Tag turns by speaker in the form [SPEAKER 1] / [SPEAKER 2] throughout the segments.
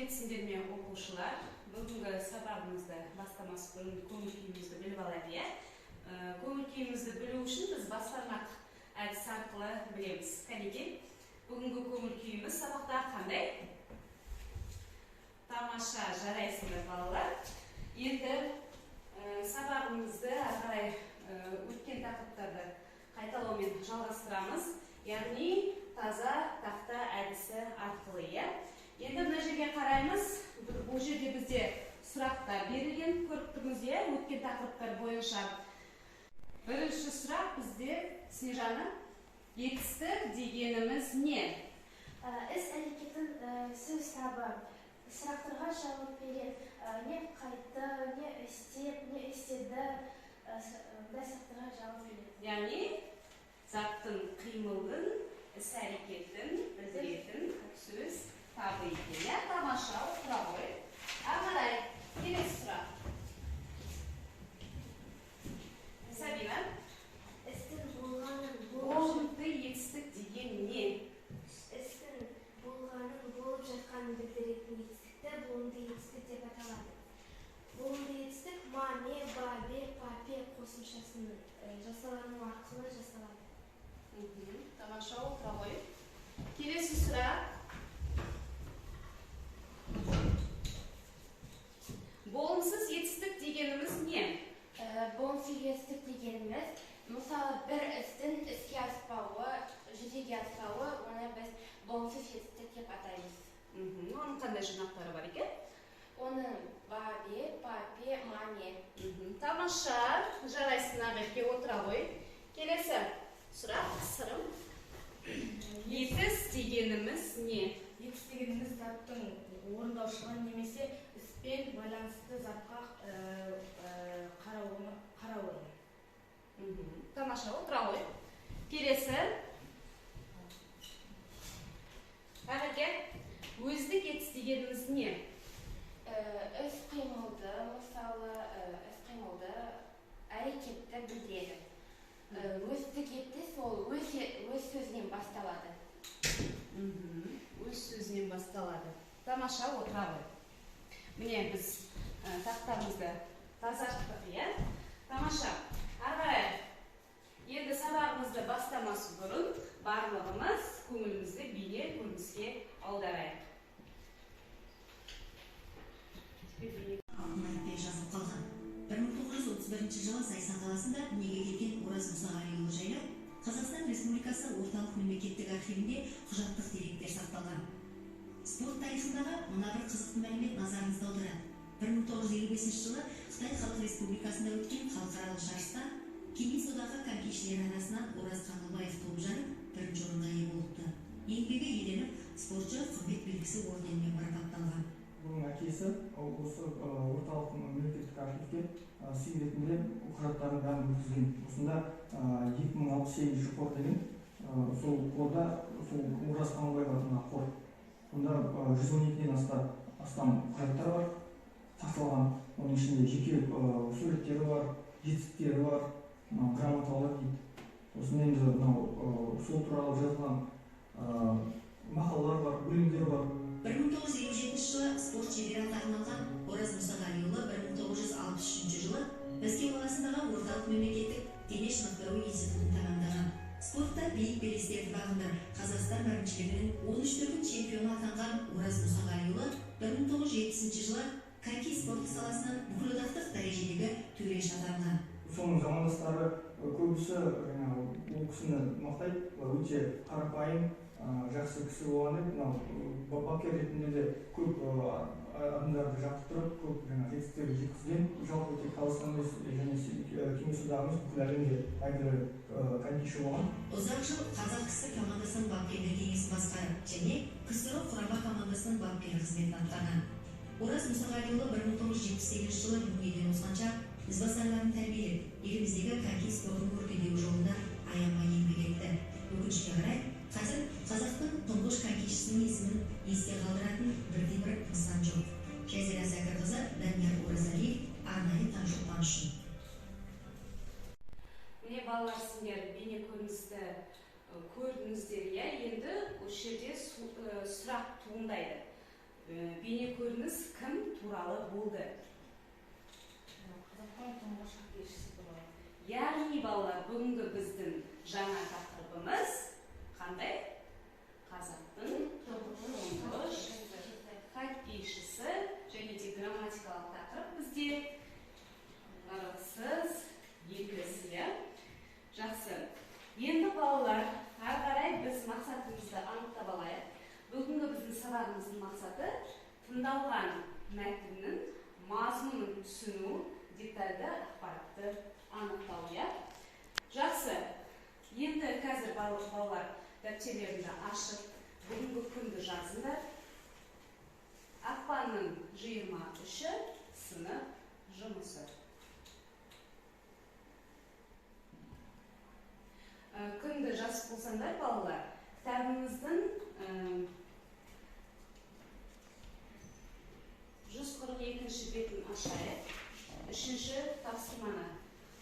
[SPEAKER 1] Құрметсіздер мен оқушылар, бүгінгі сабағымызды бастамас бұрын көңіл күйімізді біліп алайық. Көңіл күйімізді білу үшін біз бастарнақ әдіс арқылы білеміз. Кәнекей, бүгінгі көңіл күйіміз сабақта қандай? Тамаша, жарайсыңдар балалар. Енді сабағымызды ары өткен тақырыптарды қайталаумен жалғастырамыз. Яғни таза тақта әдісі арқылы. Енді мына жерге қараймыз. Бұл жерде бізде сұрақтар берілген, көріп тұрмыз, өткен тақырыптар бойынша. Бірінші сұрақ бізде, Снежана, етістік дегеніміз не?
[SPEAKER 2] Іс әрекетін сөз табы, сұрақтарға жауап береді. Не қайтты, не істеп, не істеді, сұрақтарға жауап береді.
[SPEAKER 1] Яғни заттың қимылын, іс әрекетін білдіретін сөз табы екен. Тамаша, оқыра ғой. Ағарай, келесі сұрақ. Сабина,
[SPEAKER 2] Істің болғанын
[SPEAKER 1] болымды етістік деген не?
[SPEAKER 2] істің болғанын болып жатқанын білдіретін етістікті болымды етістік деп аталады. Болымды етістік ма, не, ба, бе, па, пе қосымшасының жасалану арқылы жасалады.
[SPEAKER 1] Тамаша, оқыра ғой. Келесі сұрақ. Болымсыз етістік дегеніміз не?
[SPEAKER 2] Болымсыз етістік дегеніміз, мысалы бір істің іске аспауы, жүзеге аспауы, оны біз болымсыз етістік деп атаймыз.
[SPEAKER 1] Оның қандай жинақтары бар екен?
[SPEAKER 2] Оның ба, бе, па, пе, ма, не.
[SPEAKER 1] Тамаша, жарайсың ағерге отыра ғой. Келесі сұрақ, сырым. Етіс дегеніміз не?
[SPEAKER 3] Етіс дегеніміз заттың орындаушыға немесе іспен байланысты затқа қарауы.
[SPEAKER 1] Тамаша, отыра ғой. Келесі. Ағерге, өздік етіс дегеніміз не?
[SPEAKER 2] Іс қимылды, мысалы іс қимылды әрекетті білдіреді. Өздік етіс ол өз сөзінен басталады.
[SPEAKER 1] Өз сөзінен басталады. Тамаша, отыра ғой. Міне біз тақтамызды тазарттық, Тамаша, ағарай. Енді сабағымызды бастамас бұрын барлығымыз көңілімізді бейне көрініске аударайық.
[SPEAKER 4] Алтын айтпай жазып қалған. 1931 жылы Зайсан қаласында дүниеге келген Ораз Мұсағалиұлы жайлы Қазақстан Республикасы орталық мемлекеттік архивінде құжаттық деректер сақталған. Спорт тарихындағы мына бір қызықты мәлімет назарыңызды аударады. 1955 жылы Қытай Халық Республикасында өткен халықаралық жарыста Кеңес одағы конькишілер арасынан Ораз Қаңғыбаев тобы жарып бірінші орынға ие болыпты. Еңбегі еленіп, спортшы құрмет белгісі орденімен марапатталған.
[SPEAKER 5] Бұның әкесі осы орталық мемлекеттік архивке сый ретінде құжаттарын бәрін өткізген. Осында 2068 қор деген сол қорда Ораз Қаңғыбаев атындағы қор. Онда 112-ден астам құжаттар бар, сақталған. Оның ішінде жеке суреттері бар, жетістіктері бар, грамоталар дейді. Осында енді сол туралы жазылған мақалалар бар, өлеңдер бар.
[SPEAKER 4] 1957 жылы спорт шебері атағын алған Ораз Мұсағалиұлы 1963 жылы Мәскеу қаласындағы орталық мемлекеттік дене шынықтыру институтын тәмамдаған. Спортта биік белестерді бағындырып, Қазақстан біріншілігінің 13 дүркін чемпионы атанған Ораз Мұсағалиұлы 1970 жылы коньки спорты саласынан бүкілодақтық дәрежедегі төреш атанған.
[SPEAKER 5] Соның замандастары көбісі ол кісіні мақтайды, өте қарапайым, жақсы кісі болғаны, бапкер ретінде де көп адамдарды жаттықтырып, көп жетістіктерге жеткізген. Жалпы тек Қазақстан және Кеңес одағымыз бүкіл әлемде әйгілі конькиші болған.
[SPEAKER 4] Ұзақ жыл қазақ кср командасының бапкерлер кеңесін басқарып және КСР құрама командасының бапкері қызметін атқарған. Ораз Мұсағалиұлы 1978 жылы дүниеден озғанша ізбасарларын тәрбиелеп, еліміздегі коньки спортын өркендеу жолында аянбай еңбек етті. Өкінішке қарай, қазір қазақтың тұңғыш конькишісінің есімін есте қалдыратын бірде-бір нысан жоқ. Жазира Зәкірқызы, Данияр Оразалиев, арнайы таңшолпан үшін.
[SPEAKER 1] Міне балалар, сендер бейне көріністі көрдіңіздер, енді осы жерде сұрақ туындайды. бейне көрініс кім туралы болды?
[SPEAKER 3] Қазақтың тұңғыш хоккейшісі туралы.
[SPEAKER 1] Яғни балалар, бүгінгі біздің жаңа тақырыбымыз қандай? Қазақтың тұңғыш хоккейшісі, және де грамматикалық тақырып бізде ырықсыз екісі. Жақсы. Енді балалар, ары қарай біз мақсатымызды анықтап алайық. Бүгінгі біздің сабағымыздың мақсаты тыңдалған мәтіннің мазмұнын түсіну, детальді ақпаратты анықтау. Жақсы. Енді қазір балалар дәптерлеріңді ашып, бүгінгі күнді жазыңдар. Ақпанның 23-і сынып жұмысы. Күнді жазып болсаңдар, балалар, кітабыңыздың 142-ші бетін ашайық. 3-ші тапсырманы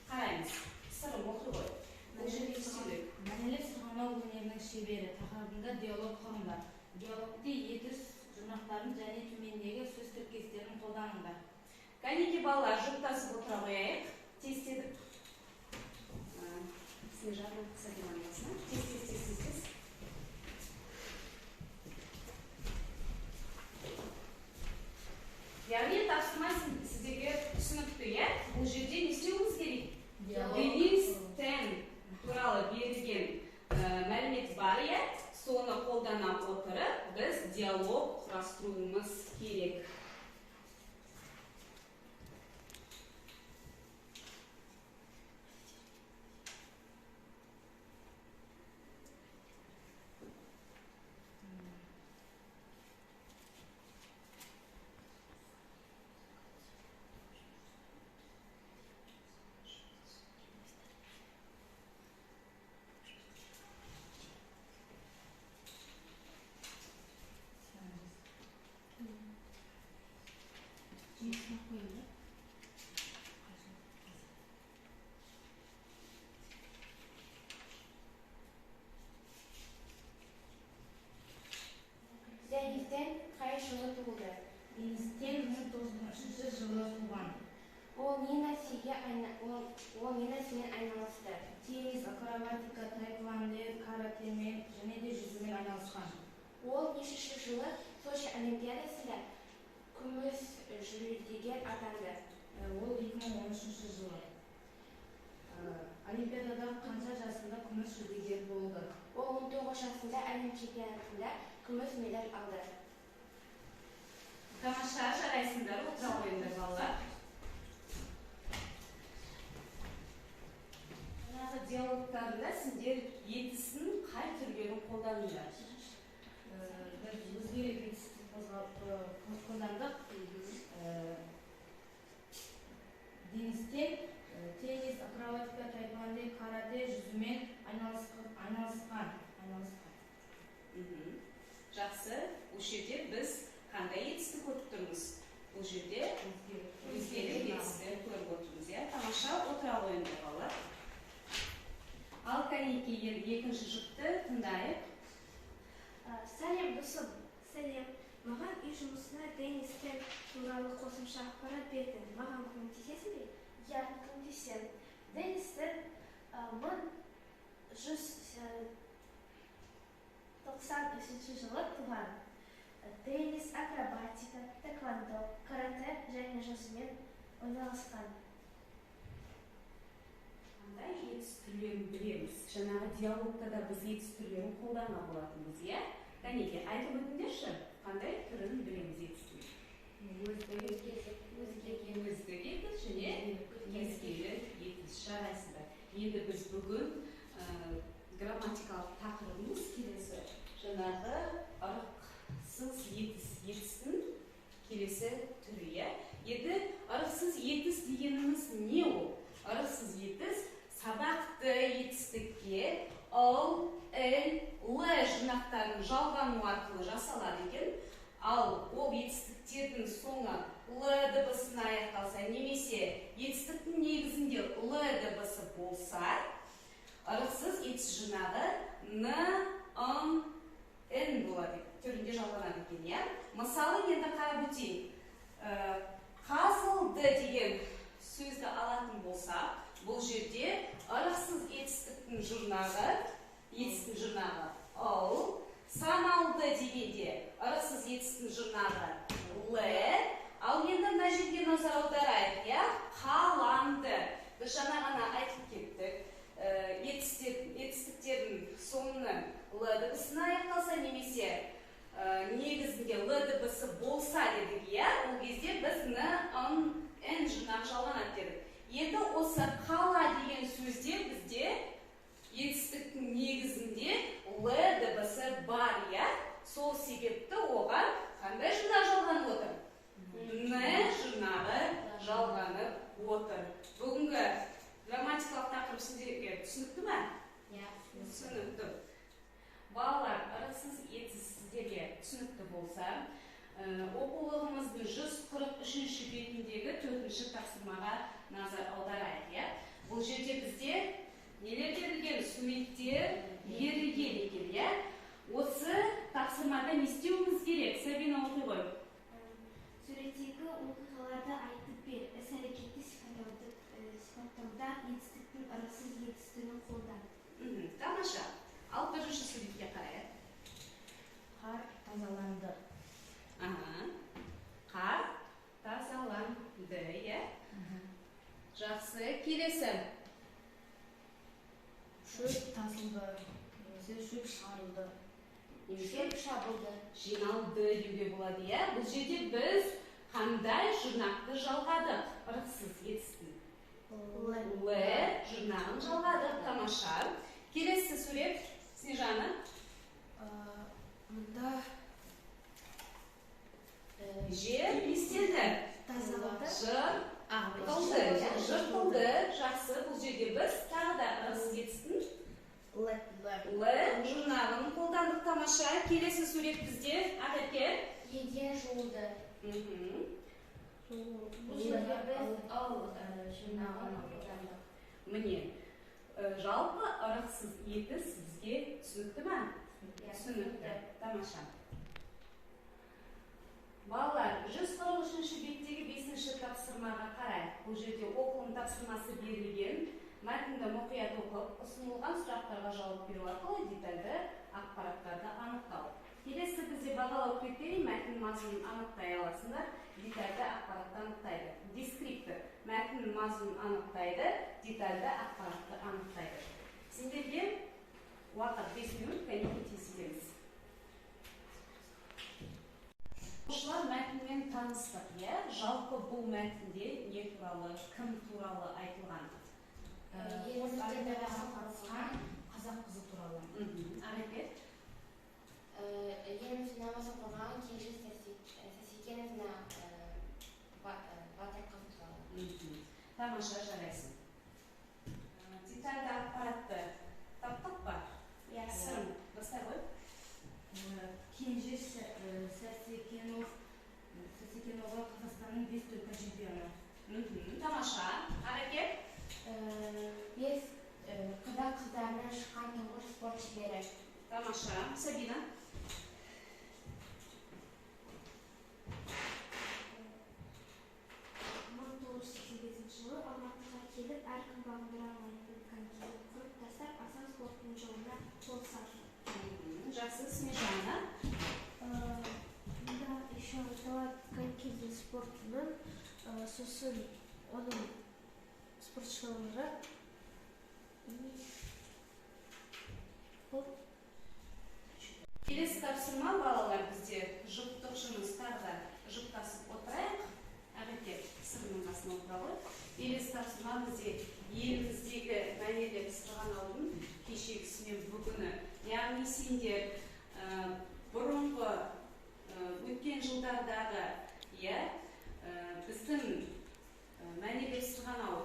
[SPEAKER 1] қараймыз. Сырым оқы ғой.
[SPEAKER 3] Мәнерлеп сырғанау өнерінің шебері тақырыбында диалог құрыңдар. Диалогте етіс жұрнақтарын және төмендегі сөз тіркестерін қолданыңдар.
[SPEAKER 1] Кәнеке балалар, жұптасып отыра қояйық. Тестедік. Снежарна сәлеманасына. Тез. Яғни тапсырма сіздерге түсінікті, бұл жерде не істеуіміз керек? Денис тен туралы берілген мәлімет бар, соны қолдана отырып, біз диалог құрастыруымыз керек.
[SPEAKER 2] Денистен қай жылы туылды?
[SPEAKER 3] Денистен 1903 жылы туған.
[SPEAKER 2] Ол не нәрсемен айналысты?
[SPEAKER 3] Теннис, акробатика, таэквондо, каратэмен және де жүзумен айналысқан.
[SPEAKER 2] Ол нешінші жылы Сочи олимпиадасында күміс жүлдегер атанды?
[SPEAKER 3] Ол 2013 жылы. Олимпиадада қанша жасында күміс жүлдегер болды?
[SPEAKER 2] Ол 19 жасында әлем чемпионатында күміс медаль алды.
[SPEAKER 1] Тамаша, жарайсыңдар, отыра қойыңдар балалар. Жаңағы диалогтарында сіздер етісін қай түрлерін қолданыңдар?
[SPEAKER 3] Біз өзге етісті қолдандық. Денистен теннис, акробатика, таэквондо, карате, жүзумен айналысқан.
[SPEAKER 1] Жақсы, бұл жерде біз қандай етісті көріп тұрмыз? Бұл жерде өзгелік етісті көріп отырмыз. Тамаша, отыра қойыңдар балалар. Ал кәнеке екінші жұпты тыңдайық.
[SPEAKER 2] Сәлем, досым. Сәлем. Маған үй жұмысына Денистен туралы қосымша ақпарат берді. Маған көмектесесің бе?
[SPEAKER 6] Я көмектесем. Денистен 1193 жылы туған. Теннис, акробатика, таэквондо, карате және жүзумен айналысқан.
[SPEAKER 1] Қандай етіс түрлерін білеміз? Жаңағы диалогтада біз етіс түрлерін қолдана болатынбыз, Кәнеке, айтып өтіңдерші, қандай түрін білеміз етістің? Өздік етіс және өзгелі етіс. Жарайсыздар. Енді біз бүгін грамматикалық тақырыбымыз келесі. Жаңағы ырықсыз етістің келесі түрі. Енді ырықсыз етіс дегеніміз не ол? Ырықсыз етіс сабақты етістікке ал, әл, лә жинақтарын жалғану арқылы жасалады екен. Ал ол етістіктердің соңы л дыбысына аяқталса, немесе етістіктің негізінде л дыбысы болса, ырықсыз етіс жинағы н, н болады. Түрінде жалғанады екен, Мысалы, енді дыбысына аяқталса немесе негізінде Л дыбысы болса дедік, иә, ол кезде біз Н, Н жұрнағы жалғанады дедік. Енді осы қала деген сөзде бізде етістіктің негізінде Л дыбысы бар, иә. Сол себепті оған қандай жұрнағы жалғанып отыр? Н жұрнағы жалғанып отыр. Бүгінгі грамматикалық тақырып сіздерге түсінікті ме? Түсінікті. Балалар, ырықсыз етсіз сіздерге түсінікті болса, оқулығымыздың 143-ші бетіндегі 4-ші тапсырмаға назар аударайық, иә? Бұл жерде бізде нелер берілген? Суреттер берілген екен, иә? Осы тапсырмада не істеуіміз керек? Сабина, оқи ғой.
[SPEAKER 2] Суреттегі оқиғаларды айтып бер. Іс-әрекетті сипаттауда етістіктің ырықсыз етістігін қолдан.
[SPEAKER 1] Тамаша. Ал бірінші суретке қарайық.
[SPEAKER 3] Қар тазаланды.
[SPEAKER 1] Қар тазаланды, иә? Жақсы. Келесі.
[SPEAKER 3] Шөп тасылды. Немесе шөп шығарылды.
[SPEAKER 1] Шөп шабылды. Жиналды деуге болады, иә? Бұл жерде біз қандай жұрнақты жалғадық? Ырықсыз етістің. Л жұрнағын жалғадық. Тамаша. Келесі сурет. Снежана.
[SPEAKER 3] Мұнда
[SPEAKER 1] Жер істелді.
[SPEAKER 3] тазаланды.
[SPEAKER 1] Жыртылды. Жақсы. Бұл жерде біз тағы да ырықсыз етістің Л жұрнағын қолдандық. Тамаша. Келесі сурет бізде. Ақерке.
[SPEAKER 6] Еден жуылды.
[SPEAKER 3] Бұл жерде біз ал жұрнағын қолдандық.
[SPEAKER 1] Міне, жалпы ырықсыз етіс бізге түсінікті ме? Түсінікті. Тамаша. Балалар, 143-ші беттегі 5-ші тапсырмаға қарайық. Бұл жерде оқылым тапсырмасы берілген. Мәтінді мұқият оқып, ұсынылған сұрақтарға жауап беру арқылы детальді ақпараттарды анықтау. Келесі бізде бағалау критерий мәтін мазмұнын анықтай аласыңдар, детальді ақпаратты анықтайды. Дескриптор мәтін мазмұнын анықтайды, детальді ақпаратты анықтайды. Сендерге уақыт 5 минут каникул тесілеміз. Оқушылар мәтінмен таныстық, иә? Жалпы бұл мәтінде не туралы, кім туралы айтылған?
[SPEAKER 3] Елімізде дәліғen қарысқан қазақ қызы туралы.
[SPEAKER 1] Әрекет.
[SPEAKER 7] Елімізде намазын қорғаған Кенже Сәсекеновна Батыр қызы туралы.
[SPEAKER 1] Тамаша, жарайсың. Детальді ақпаратты таптық ба? Сырым, бастай ғой.
[SPEAKER 3] Кенже Сәсекенова Қазақстанның 5 дүркін чемпионы.
[SPEAKER 1] Тамаша, әрекет.
[SPEAKER 7] Бес қазақ қыздарынан шыққан тұңғыш спорт шебері.
[SPEAKER 1] Тамаша, Сабина.
[SPEAKER 2] жылы Алматыға келіп, әркім бағындыра алмайтын конькиді құрып тастап, асан спорттың жолына қол салды.
[SPEAKER 1] Жақсы, Снежана.
[SPEAKER 2] Мұнда еще айтылады конькидің спортының, сосын оның спортшылары.
[SPEAKER 1] Келесі тапсырма балалар бізде жұптық жұмыстарда жұптасып отырайық. Әрекет сырының қасына отыра ғой. Келесі тапсырма бізде еліміздегі мәнерлеп сырғанаудың кешегісі мен бүгіні. Яғни сендер бұрынғы өткен жылдардағы біздің мәнерлеп сырғанау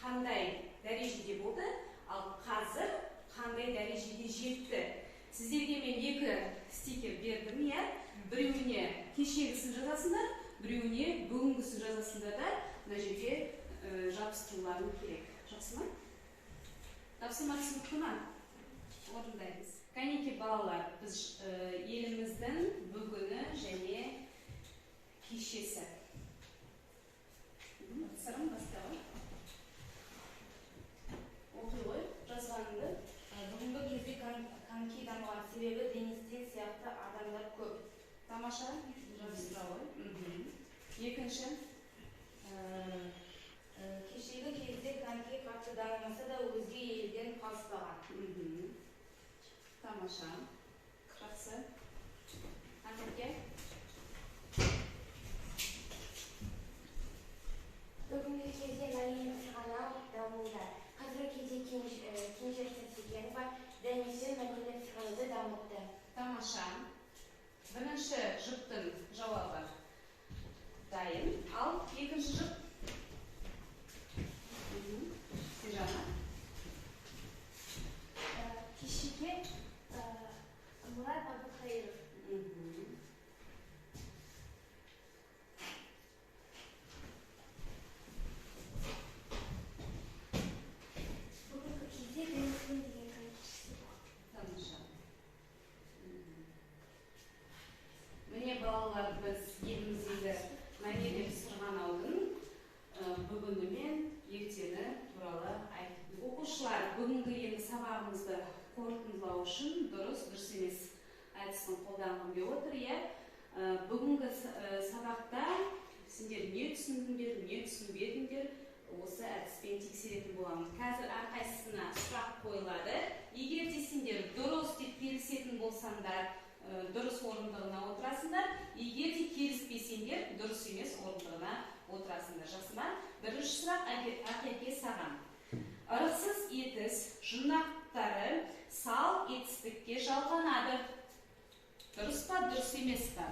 [SPEAKER 1] қандай дәрежеде болды, ал қазір қандай дәрежеге жетті. Сіздерге мен 2 стикер бердім, біреуіне кешегісін жазасыңдар, біреуіне бүгінгісін жазасыңдар да, мына жерге жабыстыруларың керек. Жақсы ма? Тапсырма түсінікті ме? Орындаймыз. Кәнеке балалар, біз еліміздің бүгіні және кешесі. Сырым бастауы. Оқи ғой, жазғаныңды.
[SPEAKER 3] Бүгінгі кезде коньки дамыған себебі Денистен сияқты адамдар көп.
[SPEAKER 1] Тамаша, жазыстыра ғой. Екінші.
[SPEAKER 3] Кешегі кезде коньки қатты дамымаса да өзге елден қалыспаған.
[SPEAKER 1] Тамаша. Бірінші жұптың жауабы дайын. Ал екінші жұп. Сержана.
[SPEAKER 6] Кешеге Мурат Абдухаиров.
[SPEAKER 2] Бүгінгі кезде Денисмен деген конкурсты бар.
[SPEAKER 1] Тамаша. Міне балалар, біз еліміздегі мәнерлеп сырғанаудың бүгіні мен ертеңі туралы айттық. Оқушылар бүгінгі енді сабағымызды қорытындылау үшін дұрыс емес әдісін қолданғым келіп отыр. Бүгінгі сабақта сендер не түсіндіңдер, не түсінбедіңдер, осы әдіспен тексеретін боламыз. Қазір әрқайсысына сұрақ қойылады. Егер де сендер дұрыс деп келісетін болсаңдар, дұрыс орындығына отырасыңдар. Егер де келіспесеңдер, дұрыс емес орындығына отырасыңдар. Жақсы ма? Бірінші сұрақ Ақеке саған. Ырықсыз етіс жұрнақтары сал етістікке жалғанады. Дұрыс па, дұрыс емес па?